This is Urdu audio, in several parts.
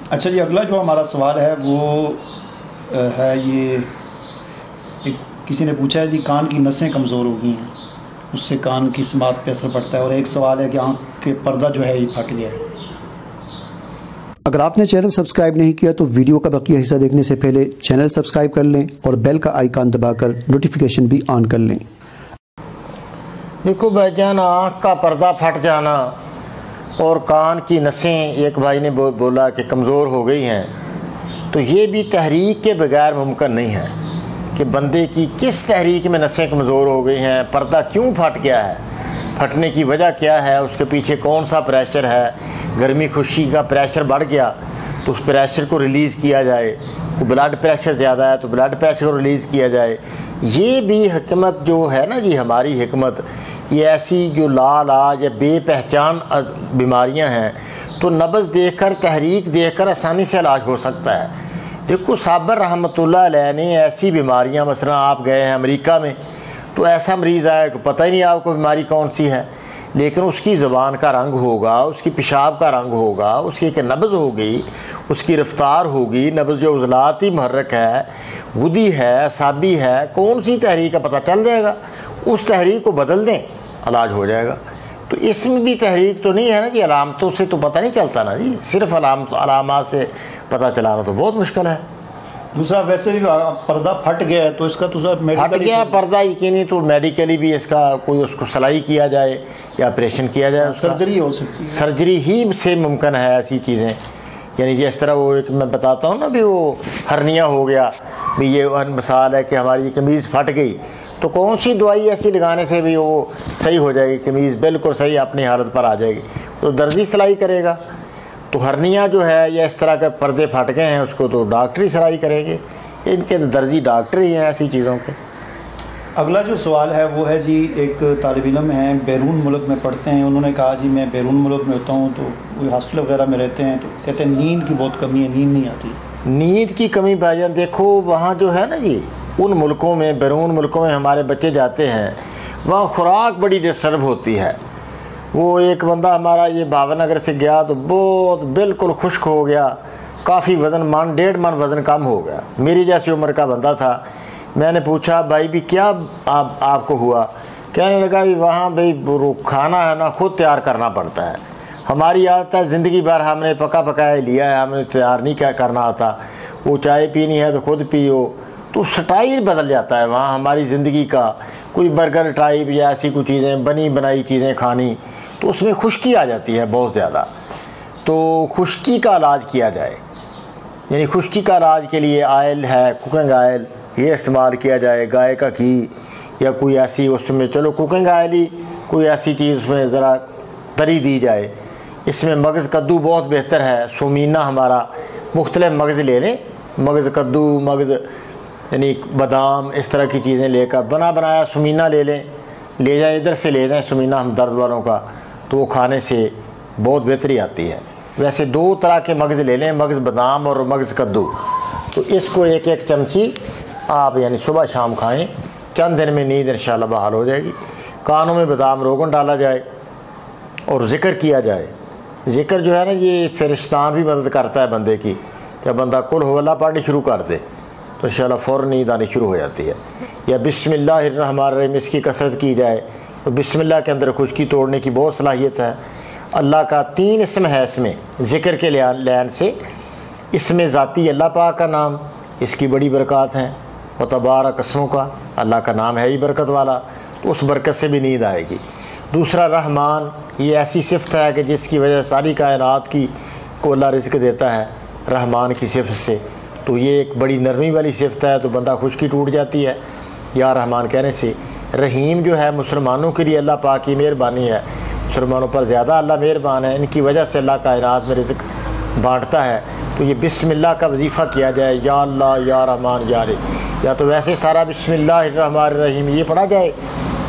اچھا جی، اگلا جو ہمارا سوال ہے وہ ہے یہ کسی نے پوچھا ہے جی کان کی نسیں کمزور ہو گئی ہیں، اس سے کان کی سماعت پہ اثر پڑتا ہے، اور ایک سوال ہے کہ آنکھ کے پردہ جو ہے یہ پھٹ گیا ہے۔ اگر آپ نے چینل سبسکرائب نہیں کیا تو ویڈیو کا بقیہ حصہ دیکھنے سے پہلے چینل سبسکرائب کر لیں اور بیل کا آئیکن دبا کر نوٹیفیکیشن بھی آن کر لیں۔ دیکھو بھائی جان، آنکھ کا پردہ پھٹ جانا اور کان کی نسیں ایک بھائی نے بولا کہ کمزور ہو گئی ہیں، تو یہ بھی تحریک کے بغیر ممکن نہیں ہے کہ بندے کی کس تحریک میں نسیں کمزور ہو گئی ہیں، پردہ کیوں پھٹ گیا ہے، پھٹنے کی وجہ کیا ہے، اس کے پیچھے کون سا پریشر ہے، گرمی خشکی کا پریشر بڑھ گیا تو اس پریشر کو ریلیز کیا جائے، بلڈ پریشر زیادہ ہے تو بلڈ پریشر کو ریلیز کیا جائے۔ یہ بھی حکمت جو ہے نا جی، ہماری حکمت، یہ ایسی جو لا علاج یا بے پہچان بیماریاں ہیں تو نبض دیکھ کر، تحریک دیکھ کر آسانی سے علاج ہو سکتا ہے۔ دیکھو صابر رحمۃ اللہ علیہ نے ایسی بیماریاں، مثلا آپ گئے ہیں امریکہ میں تو ایسا مریض آیا کہ پتہ ہی نہیں آپ کو بیماری کون سی ہے، لیکن اس کی زبان کا رنگ ہوگا، اس کی پیشاب کا رنگ ہوگا، اس کی ایک نبض ہوگی، اس کی رفتار ہوگی، نبض جو عضلاتی محرک ہے، غدی ہے، اعصابی ہے، کون سی تحریک کا پتہ چل جائے گا، اس تحریک کو بدل دیں، علاج ہو جائے گا۔ تو اس میں بھی تحریک تو نہیں ہے نا جی، علامتوں سے تو پتہ نہیں چلتا نا جی، صرف علامات سے پتہ چلانا تو بہت مشکل ہے۔ دوسرا ویسے بھی پردہ پھٹ گیا ہے تو اس کا تو پھٹ گیا پردہ یقینی تو میڈیکلی بھی اس کا کوئی اس کو سلائی کیا جائے یا آپریشن کیا جائے، سرجری ہو سکتی ہے، سرجری ہی سے ممکن ہے ایسی چیزیں، یعنی جس طرح وہ ایک میں بتاتا ہوں نا بھی وہ ہرنیا ہو گیا بھی، یہ مثال ہے کہ ہماری قمیض پھٹ گئی تو کون سی دوائی ایسی لگانے سے بھی وہ صحیح ہو جائے گی، قمیض بالکل صحیح اپنی حالت پر آ جائے گی، تو درزی سلائی کرے گا۔ تو ہرنیا جو ہے یا اس طرح کے پردے پھٹ گئے ہیں اس کو تو ڈاکٹری سلائی کریں گے، ان کے درزی ڈاکٹر ہی ہیں ایسی چیزوں کے۔ اگلا جو سوال ہے وہ ہے جی، ایک طالب علم ہیں بیرون ملک میں پڑھتے ہیں، انہوں نے کہا جی میں بیرون ملک میں ہوتا ہوں تو کوئی ہاسٹل وغیرہ میں رہتے ہیں تو کہتے ہیں نیند کی بہت کمی ہے، نیند نہیں آتی۔ نیند کی کمی بھائی جان، دیکھو وہاں جو ہے نا جی، ان ملکوں میں، بیرون ملکوں میں ہمارے بچے جاتے ہیں، وہاں خوراک بڑی ڈسٹرب ہوتی ہے۔ وہ ایک بندہ ہمارا یہ باوا نگر سے گیا تو بہت بالکل خشک ہو گیا، کافی وزن 1.5 من وزن کم ہو گیا، میری جیسی عمر کا بندہ تھا۔ میں نے پوچھا بھائی بھی کیا آپ کو ہوا؟ کہنے لگا بھی وہاں بھائی کھانا ہے نا خود تیار کرنا پڑتا ہے، ہماری عادت ہے زندگی بھر ہم نے پکا پکایا لیا ہے، ہم نے تیار نہیں کیا کرنا آتا، وہ چائے پینی ہے تو خود پیو، تو سٹائل بدل جاتا ہے وہاں ہماری زندگی کا، کوئی برگر ٹائپ یا ایسی کوئی چیزیں بنی بنائی چیزیں کھانی، تو اس میں خشکی آ جاتی ہے بہت زیادہ۔ تو خشکی کا علاج کیا جائے، یعنی خشکی کا علاج کے لیے آئل ہے، کوکنگ آئل، یہ استعمال کیا جائے، گائے کا گھی یا کوئی ایسی اس میں، چلو کوکنگ آئل ہی کوئی ایسی چیز اس میں ذرا تری دی جائے۔ اس میں مغز کدو بہت بہتر ہے، سومینہ ہمارا، مختلف مغز لے لیں، مغز کدو، مغز یعنی بادام، اس طرح کی چیزیں لے کر بنایا سومینہ لے لیں، لے جائیں ادھر سے لے جائیں سومینہ ہم درد والوں کا، تو وہ کھانے سے بہت بہتری آتی ہے۔ ویسے 2 طرح کے مغز لے لیں، مغز بادام اور مغز کدو، تو اس کو ایک چمچی آپ یعنی صبح شام کھائیں، چند دن میں نیند انشاءاللہ بحال ہو جائے گی۔ کانوں میں بادام روغن ڈالا جائے اور ذکر کیا جائے۔ ذکر جو ہے نا یہ فرشتان بھی مدد کرتا ہے بندے کی، جب بندہ قل ہو اللہ پڑھنی شروع کر دے تو انشاءاللہ فوراً نیند آنی شروع ہو جاتی ہے۔ یا بسم اللہ الرحمن الرحیم، اس کی کثرت کی جائے تو بسم اللہ کے اندر خشکی توڑنے کی بہت صلاحیت ہے۔ اللہ کا 3 اسم ہے اس میں، ذکر کے لین سے، اس میں ذاتی اللہ پاک کا نام، اس کی بڑی برکات ہیں، و تبارک اسمہ کا، اللہ کا نام ہے ہی برکت والا، تو اس برکت سے بھی نیند آئے گی۔ دوسرا رحمان، یہ ایسی صفت ہے کہ جس کی وجہ ساری کائنات کی کو اللہ رزق دیتا ہے، رحمان کی صفت سے، تو یہ ایک بڑی نرمی والی صفت ہے، تو بندہ خشکی ٹوٹ جاتی ہے یا رحمان کہنے سے۔ رحیم جو ہے مسلمانوں کے لیے اللہ پاک کی مہربانی ہے، مسلمانوں پر زیادہ اللہ مہربان ہے، ان کی وجہ سے اللہ کائنات میں رزق بانٹتا ہے۔ تو یہ بسم اللہ کا وظیفہ کیا جائے، یا اللہ یا رحمان یا رحیم، یا تو ویسے سارا بسم اللہ الرحمن الرحیم یہ پڑھا جائے،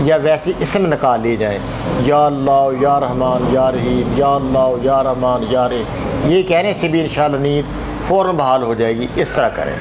یا ویسے اسم نکال لیے جائیں، یا اللہ یا رحمان یا رحیم، یا اللہ یا رحمان یا رحیم، یہ کہنے سے بھی انشاءاللہ نیند فوراً بحال ہو جائے گی۔ اس طرح کریں۔